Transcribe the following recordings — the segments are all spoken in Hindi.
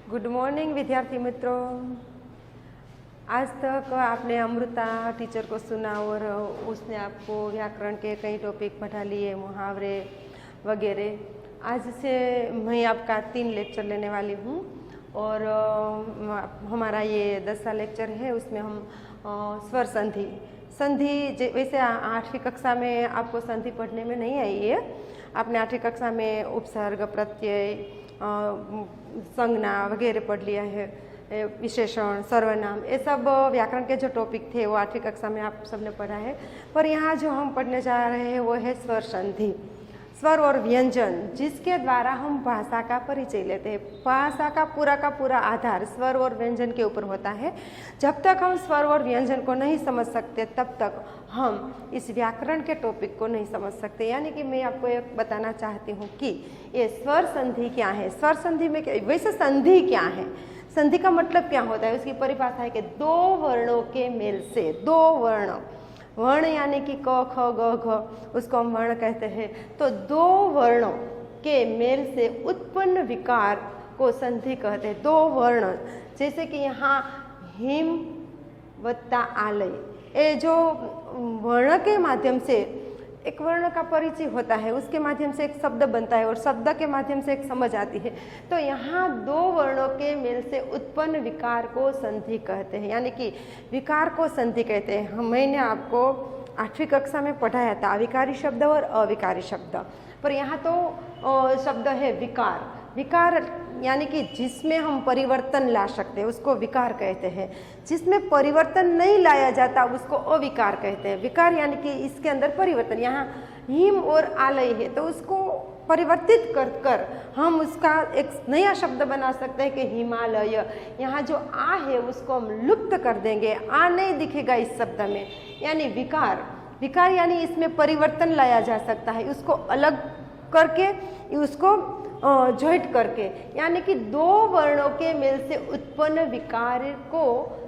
गुड मॉर्निंग विद्यार्थी मित्रों। आज तक आपने अमृता टीचर को सुना और उसने आपको व्याकरण के कई टॉपिक पढ़ा लिए, मुहावरे वगैरह। आज से मैं आपका 3 लेक्चर लेने वाली हूँ और हमारा ये 10वां लेक्चर है। उसमें हम स्वर संधि वैसे 8वीं कक्षा में आपको संधि पढ़ने में नहीं आई है। आपने 8वीं कक्षा में उपसर्ग, प्रत्यय, संज्ञा वगैरह पढ़ लिया है, विशेषण, सर्वनाम, ये सब व्याकरण के जो टॉपिक थे वो 8वीं कक्षा में आप सबने पढ़ा है। पर यहाँ जो हम पढ़ने जा रहे हैं वो है स्वर संधि, स्वर और व्यंजन, जिसके द्वारा हम भाषा का परिचय लेते हैं। भाषा का पूरा आधार स्वर और व्यंजन के ऊपर होता है। जब तक हम स्वर और व्यंजन को नहीं समझ सकते तब तक हम इस व्याकरण के टॉपिक को नहीं समझ सकते। यानी कि मैं आपको एक बताना चाहती हूँ कि ये स्वर संधि क्या है, स्वर संधि में वैसे संधि क्या है, संधि का मतलब क्या होता है। उसकी परिभाषा है कि 2 वर्णों के मेल से, 2 वर्ण यानी कि क ख ग घ, उसको हम वर्ण कहते हैं। तो 2 वर्णों के मेल से उत्पन्न विकार को संधि कहते हैं। 2 वर्ण, जैसे कि यहाँ हिम वत्ता आलय, ये जो वर्ण के माध्यम से एक वर्ण का परिचय होता है, उसके माध्यम से एक शब्द बनता है और शब्द के माध्यम से एक समझ आती है। तो यहाँ 2 वर्णों के मेल से उत्पन्न विकार को संधि कहते हैं, यानी कि विकार को संधि कहते हैं। मैंने आपको 8वीं कक्षा में पढ़ाया था अविकारी शब्द और अविकारी शब्द, पर यहाँ तो शब्द है विकार। विकार यानी कि जिसमें हम परिवर्तन ला सकते हैं उसको विकार कहते हैं, जिसमें परिवर्तन नहीं लाया जाता उसको अविकार कहते हैं। विकार यानी कि इसके अंदर परिवर्तन, यहाँ हिम और आलय है तो उसको परिवर्तित कर हम उसका एक नया शब्द बना सकते हैं कि हिमालय। यहाँ जो आ है उसको हम लुप्त कर देंगे, आ नहीं दिखेगा इस शब्द में, यानी विकार यानी इसमें परिवर्तन लाया जा सकता है, उसको अलग करके, उसको ज्वाइंट करके, यानी कि 2 वर्णों के मेल से उत्पन्न विकार को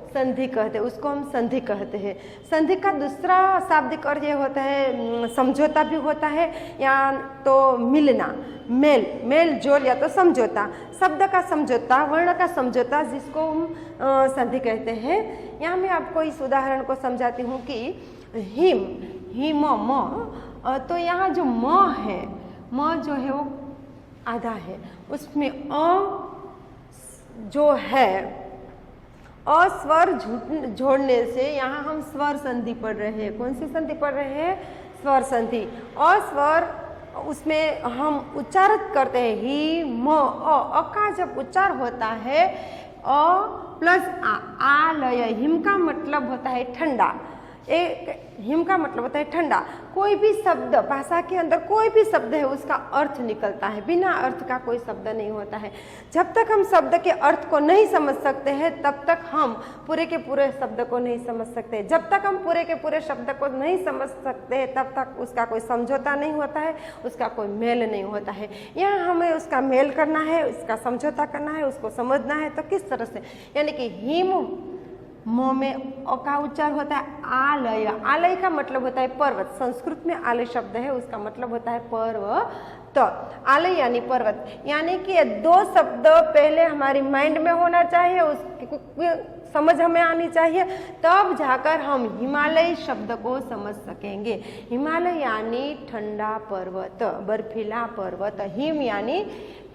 संधि कहते हैं, उसको हम संधि कहते हैं। संधि का दूसरा शाब्दिक अर्थ ये होता है, समझौता भी होता है, या तो मिलना, मेल जोल, या तो समझौता, शब्द का समझौता, वर्ण का समझौता, जिसको हम संधि कहते हैं। यहाँ मैं आपको इस उदाहरण को समझाती हूँ कि हिम म, तो यहाँ जो म है, म जो है वो आधा है, उसमें अ जो है, अ स्वर जोड़ने से यहाँ हम स्वर संधि पढ़ रहे हैं। कौन सी संधि पढ़ रहे हैं? स्वर संधि। अ स्वर, उसमें हम उच्चारित करते हैं ही म, अ का जब उच्चार होता है अ प्लस आ लय, हिम का मतलब होता है ठंडा, हिम का मतलब होता है ठंडा। कोई भी शब्द भाषा के अंदर, कोई भी शब्द है उसका अर्थ निकलता है, बिना अर्थ का कोई शब्द नहीं होता है। जब तक हम शब्द के अर्थ को नहीं समझ सकते हैं तब तक हम पूरे के पूरे शब्द को नहीं समझ सकते। जब तक हम पूरे के पूरे शब्द को नहीं समझ सकते हैं तब तक उसका कोई समझौता नहीं होता है, उसका कोई मेल नहीं होता है। यहाँ हमें उसका मेल करना है, उसका समझौता करना है, उसको समझना है। तो किस तरह से, यानी कि हिम म में अ का उच्चार होता है आलय, आलय का मतलब होता है पर्वत। संस्कृत में आलय शब्द है, उसका मतलब होता है पर्वत। आलय यानी पर्वत, यानी कि 2 शब्द पहले हमारी माइंड में होना चाहिए, उसकी समझ हमें आनी चाहिए, तब जाकर हम हिमालय शब्द को समझ सकेंगे। हिमालय यानी ठंडा पर्वत, बर्फीला पर्वत, हिम यानी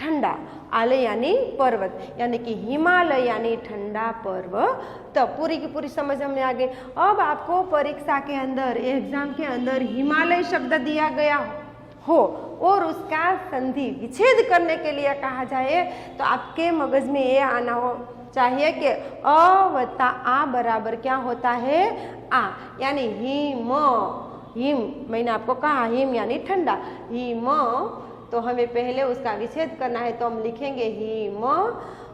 ठंडा, आलय यानी पर्वत, यानी कि हिमालय यानी ठंडा पर्वत। तो पूरी की पूरी समझ हमें आ गई। अब आपको परीक्षा के अंदर, एग्जाम के अंदर हिमालय शब्द दिया गया हो और उसका संधि विच्छेद करने के लिए कहा जाए तो आपके मगज में ये आना हो चाहिए कि अ वत्ता आ बराबर क्या होता है? आ, यानी हिम, मैंने आपको कहा हिम यानी ठंडा, हिम, तो हमें पहले उसका विच्छेद करना है तो हम लिखेंगे हिम,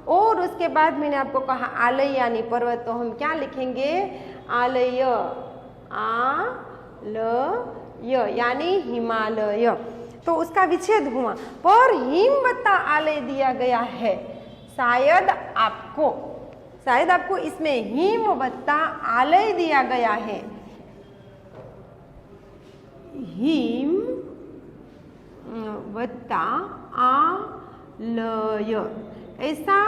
और उसके बाद मैंने आपको कहा आलय यानी पर्वत, तो हम क्या लिखेंगे? आलय, आलय यानी हिमालय। तो उसका विच्छेद हुआ, पर हिम वत्ता आलय दिया गया है। शायद आपको इसमें हिम वत्ता आलय दिया गया है, हिम वत्ता आलय, ऐसा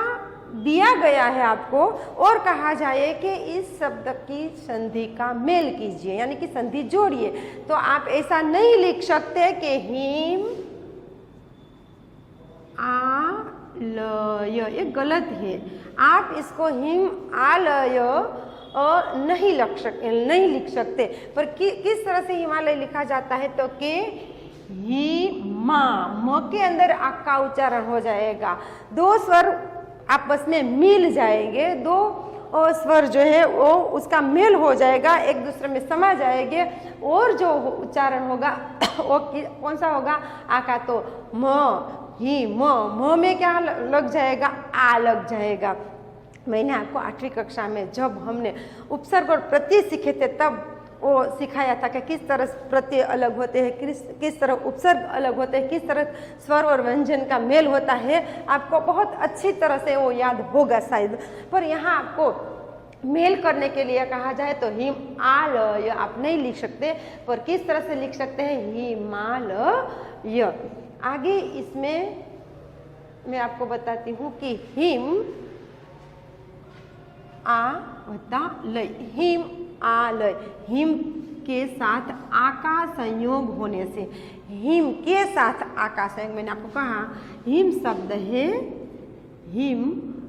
दिया गया है आपको और कहा जाए कि इस शब्द की संधि का मेल कीजिए, यानी कि संधि जोड़िए, तो आप ऐसा नहीं लिख सकते कि हिम आलय, ये गलत है। आप इसको हिम आलय नहीं लिख सकते। पर किस तरह से हिमालय लिखा जाता है, तो कि हिमा, म के अंदर आ का उच्चारण हो जाएगा, दो स्वर आपस में मिल जाएंगे, दो स्वर जो है वो उसका मेल हो जाएगा, एक दूसरे में समा जाएंगे, और जो उच्चारण होगा वो कौन सा होगा, आ का, तो म ही म में क्या लग जाएगा, आ लग जाएगा। मैंने आपको 8वीं कक्षा में जब हमने उपसर्ग और प्रत्यय सीखे थे तब वो सिखाया था कि किस तरह प्रत्यय अलग होते हैं, किस तरह उपसर्ग अलग होते हैं, किस तरह स्वर और व्यंजन का मेल होता है। आपको बहुत अच्छी तरह से वो याद होगा शायद। पर यहाँ आपको मेल करने के लिए कहा जाए तो हिम आलय आप नहीं लिख सकते, पर किस तरह से लिख सकते हैं, हिमालय। आगे इसमें मैं आपको बताती हूँ कि हिम आ वत्ता लय, हिम आलय, हिम के साथ आ का संयोग होने से, हिम के साथ आ का संयोग, मैंने आपको कहा हिम शब्द है, हिम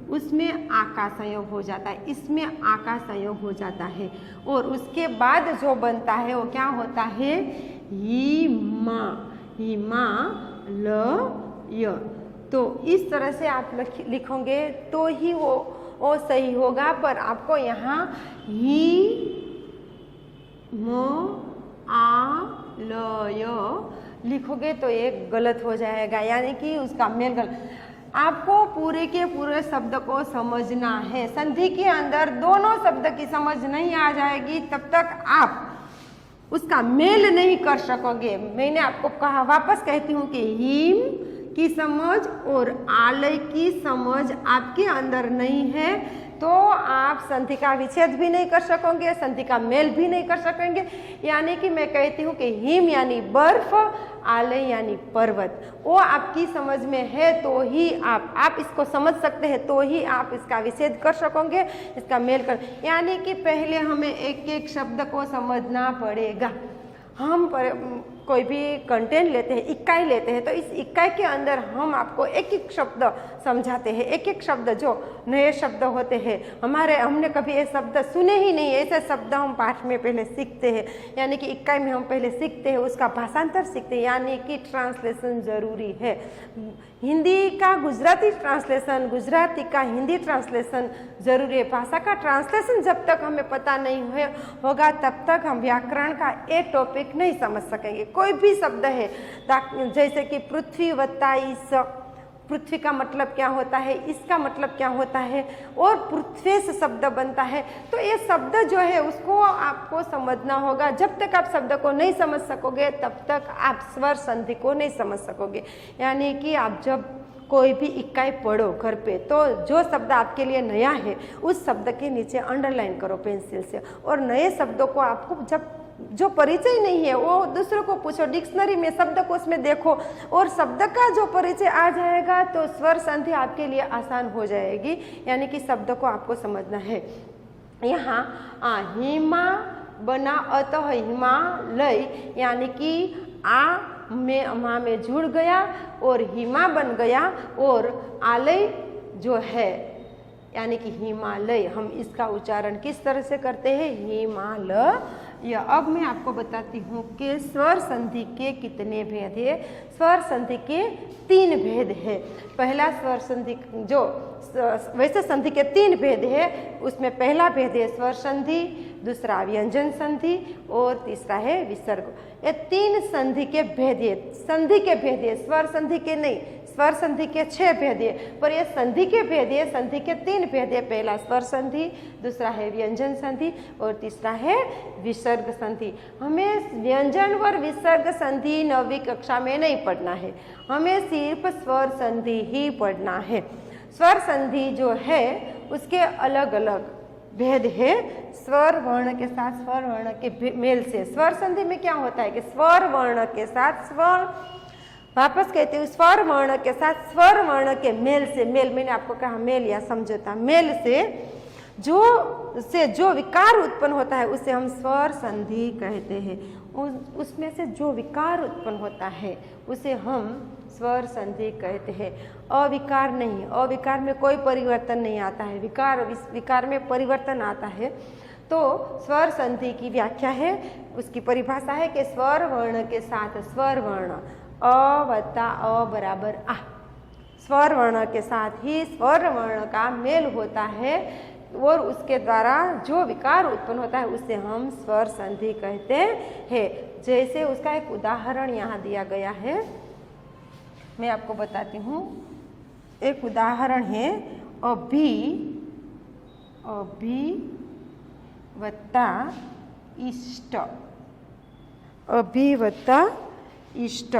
उसमें आ का संयोग हो जाता है, इसमें आ का संयोग हो जाता है, और उसके बाद जो बनता है वो क्या होता है, हिमा, हिमालय। तो इस तरह से आप लिखोगे तो ही वो सही होगा। पर आपको यहाँ ही म आ ल लिखोगे तो एक गलत हो जाएगा, यानी कि उसका मेल गलत। आपको पूरे के पूरे शब्द को समझना है। संधि के अंदर दोनों शब्द की समझ नहीं आ जाएगी तब तक आप उसका मेल नहीं कर सकोगे। मैंने आपको कहा, वापस कहती हूँ कि हिम की समझ और आलय की समझ आपके अंदर नहीं है तो आप संधि का विच्छेद भी नहीं कर सकोगे, संधि का मेल भी नहीं कर सकेंगे। यानी कि मैं कहती हूँ कि हिम यानी बर्फ, आलय यानी पर्वत, वो आपकी समझ में है तो ही आप इसको समझ सकते हैं, तो ही आप इसका विच्छेद कर सकोगे, इसका मेल कर। यानी कि पहले हमें एक एक शब्द को समझना पड़ेगा। हम कोई भी कंटेंट लेते हैं, इकाई लेते हैं, तो इस इकाई के अंदर हम आपको एक एक शब्द समझाते हैं, एक एक शब्द जो नए शब्द होते हैं, हमने कभी ये शब्द सुने ही नहीं, ऐसे शब्द हम पाठ में पहले सीखते हैं। यानी कि इकाई में हम पहले सीखते हैं, उसका भाषांतर सीखते हैं, यानी कि ट्रांसलेशन जरूरी है। हिंदी का गुजराती ट्रांसलेशन, गुजराती का हिंदी ट्रांसलेशन जरूरी है। भाषा का ट्रांसलेशन जब तक हमें पता नहीं होगा तब तक हम व्याकरण का एक टॉपिक नहीं समझ सकेंगे। कोई भी शब्द है, जैसे कि पृथ्वी वत्ता इस, पृथ्वी का मतलब क्या होता है, इसका मतलब क्या होता है, और पृथ्वी से शब्द बनता है, तो ये शब्द जो है उसको आपको समझना होगा। जब तक आप शब्द को नहीं समझ सकोगे तब तक आप स्वर संधि को नहीं समझ सकोगे। यानी कि आप जब कोई भी इकाई पढ़ो घर पे, तो जो शब्द आपके लिए नया है उस शब्द के नीचे अंडरलाइन करो पेंसिल से, और नए शब्दों को आपको जब जो परिचय नहीं है वो दूसरों को पूछो, डिक्शनरी में शब्दकोश में देखो, और शब्द का जो परिचय आ जाएगा तो स्वर संधि आपके लिए आसान हो जाएगी। यानी कि शब्द को आपको समझना है। यहाँ हिमा बना अतः हिमालय, यानी कि आ में मा में जुड़ गया और हिमा बन गया, और आलय जो है यानी कि हिमालय, हम इसका उच्चारण किस तरह से करते हैं, हिमालय। अब मैं आपको बताती हूँ कि स्वर संधि के कितने भेद है। स्वर संधि के 3 भेद है। पहला स्वर संधि, जो वैसे संधि के 3 भेद है, उसमें पहला भेद है स्वर संधि, दूसरा व्यंजन संधि और तीसरा है विसर्ग। ये 3 संधि के भेद है। संधि के भेद है, स्वर संधि के नहीं। स्वर संधि के 6 भेद है, पर ये संधि के भेद है, संधि के 3 भेद है। पहला स्वर संधि, दूसरा है व्यंजन संधि और तीसरा है विसर्ग संधि। हमें व्यंजन और विसर्ग संधि 9वीं कक्षा में नहीं पढ़ना है, हमें सिर्फ स्वर संधि ही पढ़ना है। स्वर संधि जो है उसके अलग अलग भेद है। स्वर वर्ण के साथ स्वर वर्ण के मेल से स्वर संधि में क्या होता है कि स्वर वर्ण के साथ स्वर वापस कहती हूँ, स्वर वर्ण के साथ स्वर वर्ण के मेल से, मेल मैंने आपको कहा मेल या समझौता, मेल से जो विकार उत्पन्न होता है उसे हम स्वर संधि कहते हैं। उसमें से जो विकार उत्पन्न होता है उसे हम स्वर संधि कहते हैं। अविकार नहीं, अविकार में कोई परिवर्तन नहीं आता है, विकार में परिवर्तन आता है। तो स्वर संधि की व्याख्या है, उसकी परिभाषा है कि स्वर वर्ण के साथ स्वर वर्ण अ वत्ता अ बराबर आ, स्वर वर्ण के साथ ही स्वर वर्ण का मेल होता है और उसके द्वारा जो विकार उत्पन्न होता है उसे हम स्वर संधि कहते हैं। जैसे उसका एक उदाहरण यहाँ दिया गया है, मैं आपको बताती हूँ। एक उदाहरण है अभी, अभी वत्ता इष्ट, अभी वत्ता इष्ट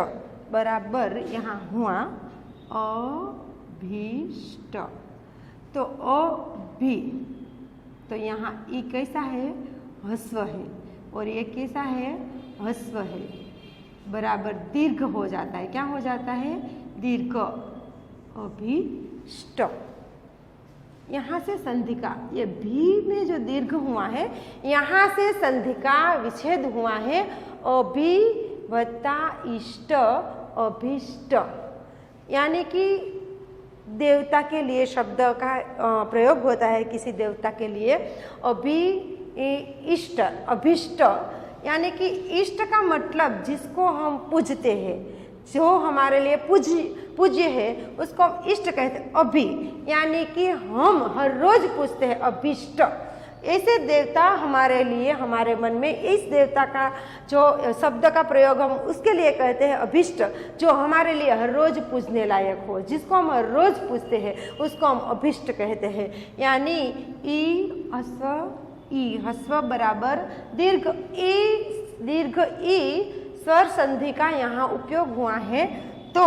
बराबर यहाँ हुआ अभीष्ट। तो अभी, तो यहाँ ई कैसा है, ह्रस्व है, और ये कैसा है, ह्रस्व है, बराबर दीर्घ हो जाता है। क्या हो जाता है, दीर्घ, अभीष्ट। यहाँ से संधि का, ये भी में जो दीर्घ हुआ है, यहाँ से संधि का विच्छेद हुआ है, अभी वत्ता इष्ट, अभीष्ट। यानी कि देवता के लिए शब्द का प्रयोग होता है, किसी देवता के लिए अभी इष्ट, अभीष्ट, यानी कि इष्ट का मतलब जिसको हम पूजते हैं, जो हमारे लिए पूज्य है, उसको हम इष्ट कहते हैं। अभी यानी कि हम हर रोज पूजते हैं, अभीष्ट। ऐसे देवता हमारे लिए, हमारे मन में इस देवता का जो शब्द का प्रयोग हम उसके लिए कहते हैं अभीष्ट, जो हमारे लिए हर रोज पूजने लायक हो, जिसको हम हर रोज पूजते हैं उसको हम अभीष्ट कहते हैं। यानी ई ह्रस्व बराबर दीर्घ ई स्वर संधि का यहाँ उपयोग हुआ है। तो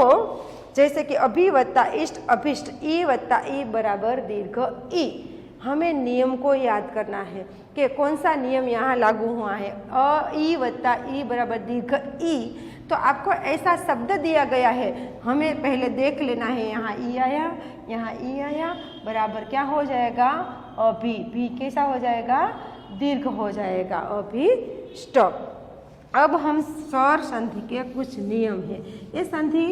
जैसे कि अभी वत्ता इष्ट, अभीष्ट, ई वत्ता ई बराबर दीर्घ ई। हमें नियम को याद करना है कि कौन सा नियम यहाँ लागू हुआ है। अ ई वत्ता ई बराबर दीर्घ ई। तो आपको ऐसा शब्द दिया गया है, हमें पहले देख लेना है। यहाँ ई आया, यहाँ ई आया, बराबर क्या हो जाएगा, अभी। भी कैसा हो जाएगा, दीर्घ हो जाएगा, अभी स्टॉप। अब हम स्वर संधि के कुछ नियम है। ये संधि,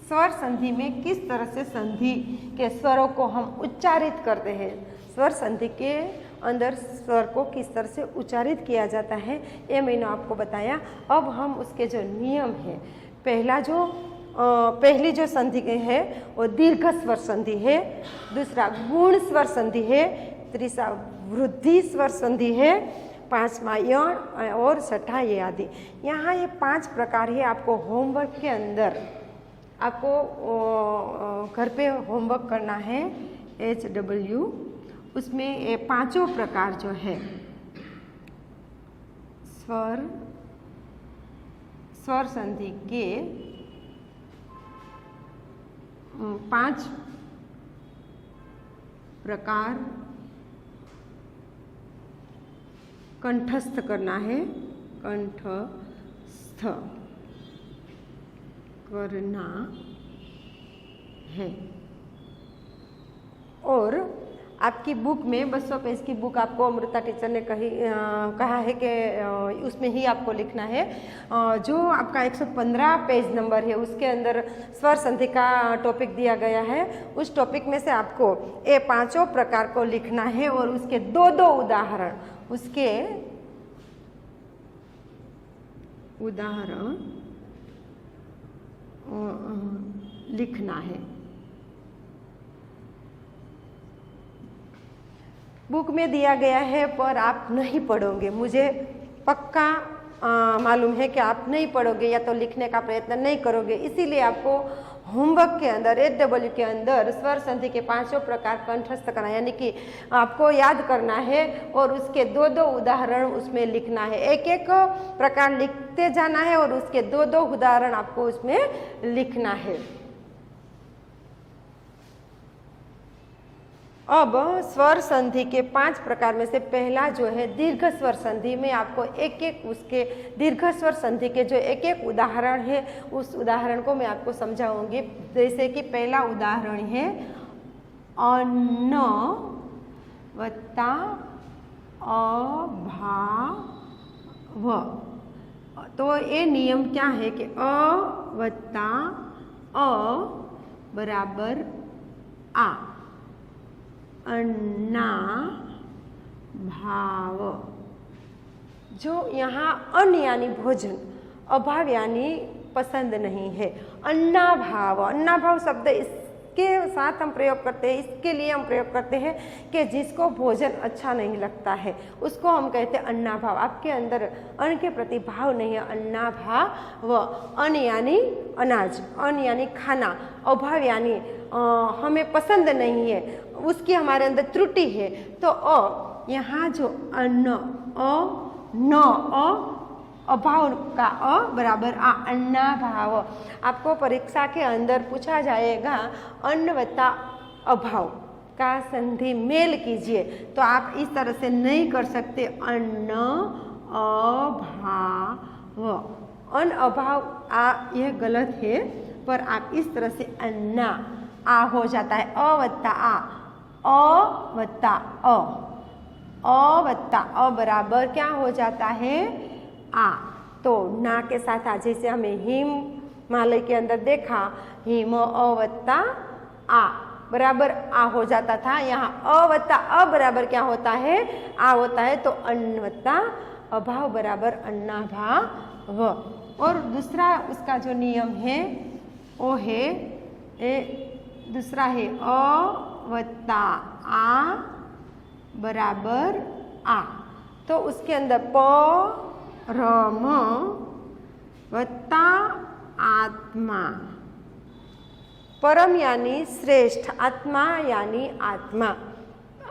स्वर संधि में किस तरह से संधि के स्वरों को हम उच्चारित करते हैं, स्वर संधि के अंदर स्वर को किस तरह से उच्चारित किया जाता है, ये मैंने आपको बताया। अब हम उसके जो नियम है, पहली जो संधि है वो दीर्घ स्वर संधि है, दूसरा गुण स्वर संधि है, तीसरा वृद्धि स्वर संधि है, पांचवा यण और छठा ये आदि। यहाँ ये 5 प्रकार है। आपको होमवर्क के अंदर आपको घर पे होमवर्क करना है, HW, उसमें ये 5 प्रकार जो है स्वर संधि के 5 प्रकार कंठस्थ करना है, कंठस्थ करना है। और आपकी बुक में 200 पेज की बुक आपको अमृता टीचर ने कहा है कि उसमें ही आपको लिखना है। जो आपका 115 पेज नंबर है उसके अंदर स्वर संधि का टॉपिक दिया गया है। उस टॉपिक में से आपको ये 5 प्रकार को लिखना है और उसके 2 उदाहरण, उसके उदाहरण लिखना है। बुक में दिया गया है पर आप नहीं पढ़ोगे, मुझे पक्का मालूम है कि आप नहीं पढ़ोगे या तो लिखने का प्रयत्न नहीं करोगे। इसीलिए आपको होमवर्क के अंदर HW के अंदर स्वर संधि के 5 प्रकार कंठस्थ करना, यानी कि आपको याद करना है और उसके 2 उदाहरण उसमें लिखना है। एक प्रकार लिखते जाना है और उसके 2 उदाहरण आपको उसमें लिखना है। अब स्वर संधि के 5 प्रकार में से पहला जो है दीर्घ स्वर संधि में आपको एक एक उसके दीर्घ स्वर संधि के जो एक एक उदाहरण है उस उदाहरण को मैं आपको समझाऊंगी। जैसे कि पहला उदाहरण है अन्न वत्ता अभाव। तो ये नियम क्या है कि अ वत्ता अ बराबर आ, अन्ना भाव। जो यहाँ अन्न यानी भोजन, अभाव यानी पसंद नहीं है। अन्ना भाव, अन्ना भाव शब्द इसके साथ हम प्रयोग करते हैं, इसके लिए हम प्रयोग करते हैं कि जिसको भोजन अच्छा नहीं लगता है उसको हम कहते हैं अन्ना भाव। आपके अंदर अन्न के प्रति भाव नहीं है, अन्ना भाव। अन्न यानी अनाज, अन्न यानी खाना, अभाव यानी हमें पसंद नहीं है, उसकी हमारे अंदर त्रुटि है। तो यहाँ जो अन्न न अभाव का बराबर आ, अन्ना भाव। आपको परीक्षा के अंदर पूछा जाएगा अन्न वत्ता अभाव का संधि मेल कीजिए, तो आप इस तरह से नहीं कर सकते अन्न अभाव। अन्न अभाव आ यह गलत है, पर आप इस तरह से अन्ना आ हो जाता है, अ वत्ता आ, अ वत्ता अ वत्ता अ बराबर क्या हो जाता है आ। तो ना के साथ आ, जैसे हमें हिमालय के अंदर देखा हिम अ वत्ता आ बराबर आ हो जाता था, यहाँ अ वत्ता अ बराबर क्या होता है आ होता है। तो अन्न वत्ता अभाव बराबर अन्ना भाव। और दूसरा उसका जो नियम है वो है दूसरा है अ वत्ता आ बराबर आ। तो उसके अंदर परम वत्ता आत्मा। परम यानी श्रेष्ठ, आत्मा यानी आत्मा।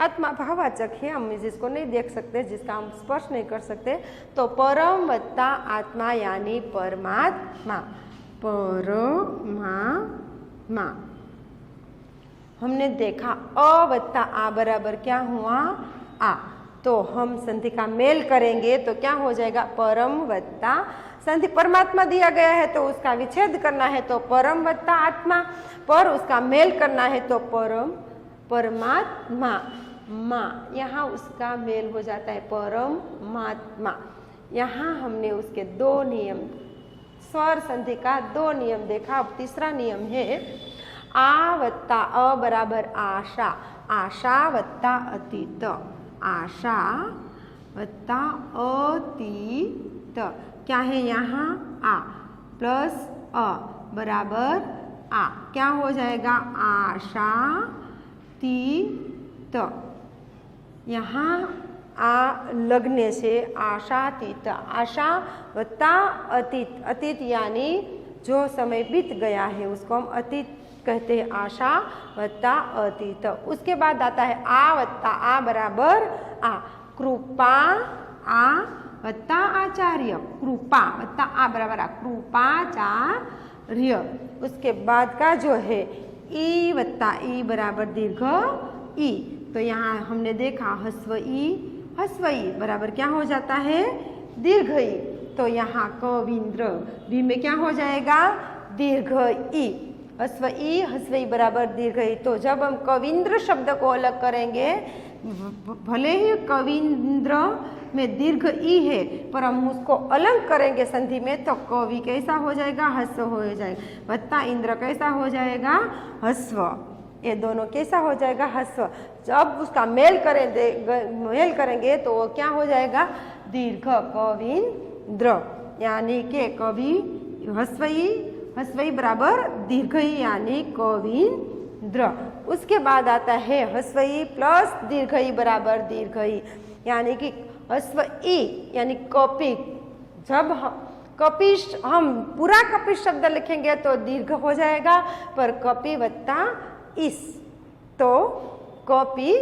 आत्मा भाववाचक है, हम जिसको नहीं देख सकते, जिसका हम स्पर्श नहीं कर सकते। तो परम वत्ता आत्मा यानी परमात्मा, परमात्मा। हमने देखा अ वत्ता आ बराबर क्या हुआ आ, तो हम संधि का मेल करेंगे तो क्या हो जाएगा परम वत्ता संधि परमात्मा दिया गया है तो उसका विच्छेद करना है तो परम वत्ता आत्मा, पर उसका मेल करना है तो परम परमात्मा मा, यहाँ उसका मेल हो जाता है परमात्मा। यहाँ हमने उसके 2 नियम, स्वर संधि का 2 नियम देखा। अब तीसरा नियम है आ वत्ता अ बराबर आशा, आशा वत्ता अतीत, आशा वत्ता अतीत। क्या है यहाँ आ प्लस अ बराबर आ, क्या हो जाएगा आशा तीत। यहाँ आ लगने से आशातीत, आशा वत्ता अतीत, अतीत यानी जो समय बीत गया है उसको हम अतीत कहते हैं, आशा वत्ता अतीत। उसके बाद आता है आ वत्ता आ बराबर आ, कृपा आ वत्ता आचार्य, कृपा वत्ता आ बराबर आ, कृपाचार्य। उसके बाद का जो है ई वत्ता ई बराबर दीर्घ ई, तो यहाँ हमने देखा हस्व ई बराबर क्या हो जाता है दीर्घ ई। तो यहाँ कविंद्र भी में क्या हो जाएगा दीर्घ ई, हस्व ई बराबर दीर्घ ई। तो जब हम कविंद्र शब्द को अलग करेंगे, भले ही कविंद्र में दीर्घ ई है पर हम उसको अलग करेंगे संधि में तो कवि कैसा हो जाएगा हस्व हो जाएगा, वत्ता इंद्र कैसा हो जाएगा हस्व, ये दोनों कैसा हो जाएगा हस्व। जब उसका मेल करेंगे तो वो क्या हो जाएगा दीर्घ कविंद्र, यानी कि कवि हस्वई बराबर दीर्घई यानी कविंद्र। उसके बाद आता है हस्वई प्लस दीर्घई बराबर दीर्घई, यानी कि हस्वई यानी कपि। जब कपिश हम पूरा कपिश शब्द लिखेंगे तो दीर्घ हो जाएगा, पर कपि वत्ता इस तो कपि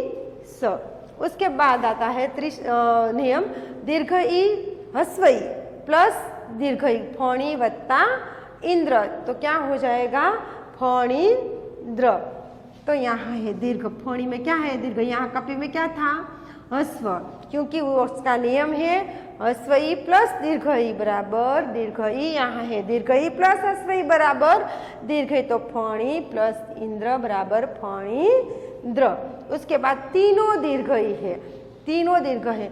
स। उसके बाद आता है नियम दीर्घ ई हस्वई प्लस दीर्घ ई फणी वत्ता इंद्र, तो क्या हो जाएगा फणींद्र। तो यहाँ है दीर्घ। फणी में क्या है? दीर्घ। यहाँ कपि में क्या था? हस्व, क्योंकि वो उसका नियम है हस्व ई प्लस दीर्घ ई बराबर दीर्घ ई। यहाँ है दीर्घ ई प्लस हस्व ई बराबर दीर्घ ई, तो फणी प्लस इंद्र बराबर फणींद्र। उसके बाद तीनों दीर्घ ई है, तीनों दीर्घ है।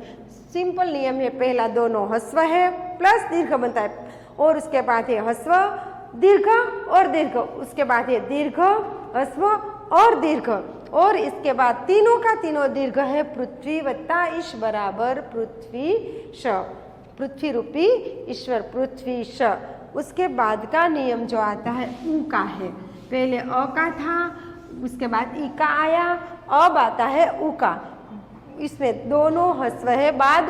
सिंपल नियम है, पहला दोनों हस्व है प्लस दीर्घ बनता है, और उसके बाद है हस्व दीर्घ और दीर्घ, उसके बाद है दीर्घ हस्व और दीर्घ, और इसके बाद तीनों का तीनों दीर्घ है। पृथ्वी वत्ता ईश बराबर पृथ्वी श, पृथ्वी रूपी ईश्वर पृथ्वी श। उसके बाद का नियम जो आता है ऊ का है, पहले अ का था, उसके बाद ई का आया, अब आता है ऊ का। इसमें दोनों हस्व है, बाद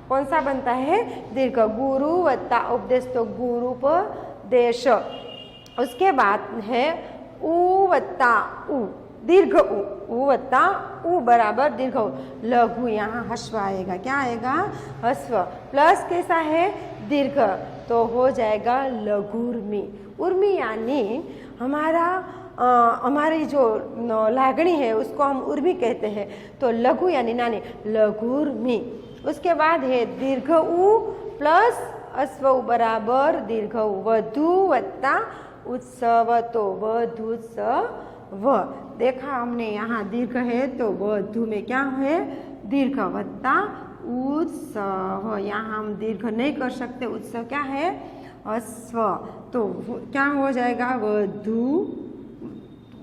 कौन सा बनता है? दीर्घ। गुरु वत्ता उपदेश, तो गुरुपदेश। उसके बाद है ऊ वत्ता ऊ दीर्घ ऊ, ऊ वत्ता ऊ बराबर दीर्घ ऊ। लघु, यहाँ हस्व आएगा, क्या आएगा? हस्व प्लस कैसा है? दीर्घ, तो हो जाएगा लघुर्मी। उर्मी यानी हमारी जो लागणी है उसको हम उर्मी कहते हैं, तो लघु यानी नानी, लघुर्मी। उसके बाद है दीर्घ ऊ प्लस अश्व ऊ बराबर दीर्घ ऊ। वधु वत्ता उत्सव, तो वधुत्सव। देखा हमने, यहाँ दीर्घ है तो वधु में क्या है? दीर्घ वत्ता उत्सव। यहाँ हम दीर्घ नहीं कर सकते, उत्सव क्या है? अश्व, तो क्या हो जाएगा?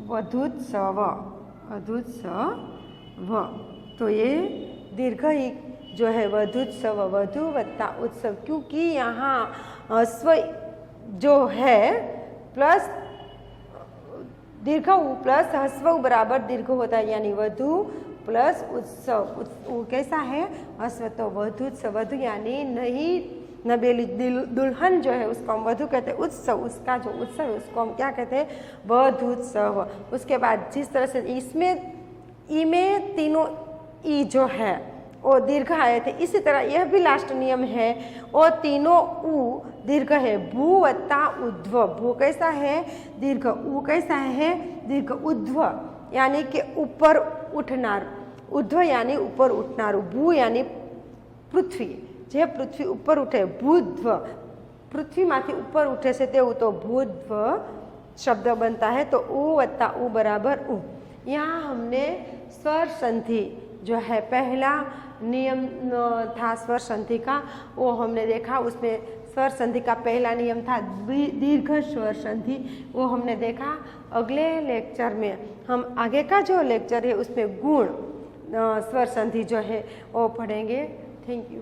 वधुत्सव, वधुत्सव। तो ये दीर्घ ही जो है वधुत्सव, वधु वत्ता उत्सव, क्योंकि यहाँ अश्व जो है प्लस दीर्घ ऊ प्लस हस्व बराबर दीर्घ होता है, यानी वधु प्लस उत्सव। वो कैसा है? अश्व, तो वधुत्सव। वधु यानी नई नबेली दुल्हन जो है उसको हम वधु कहते हैं। उत्सव, उसका जो उत्सव है उसको हम क्या कहते हैं? वधुत्सव। उसके बाद जिस तरह से इसमें ई में तीनों ई जो है वो दीर्घ आए थे, इसी तरह यह भी लास्ट नियम है, और तीनों ऊ दीर्घ है। भू वत्ता उध्व, भू कैसा है? दीर्घ। ऊ कैसा है? दीर्घ। उध्व यानी कि ऊपर उठनार, उध्व यानी ऊपर उठनार, भू यानी पृथ्वी, जे पृथ्वी ऊपर उठे भूध्व, पृथ्वी माथी ऊपर उठे से तेवू, तो भूध्व शब्द बनता है। तो ऊ वत्ता ऊ बराबर ऊ। यहाँ हमने स्वर संधि जो है पहला नियम था स्वर संधि का, वो हमने देखा। उसमें स्वर संधि का पहला नियम था दीर्घ स्वर संधि, वो हमने देखा। अगले लेक्चर में हम आगे का जो लेक्चर है उसमें गुण स्वर संधि जो है वो पढ़ेंगे। Thank you.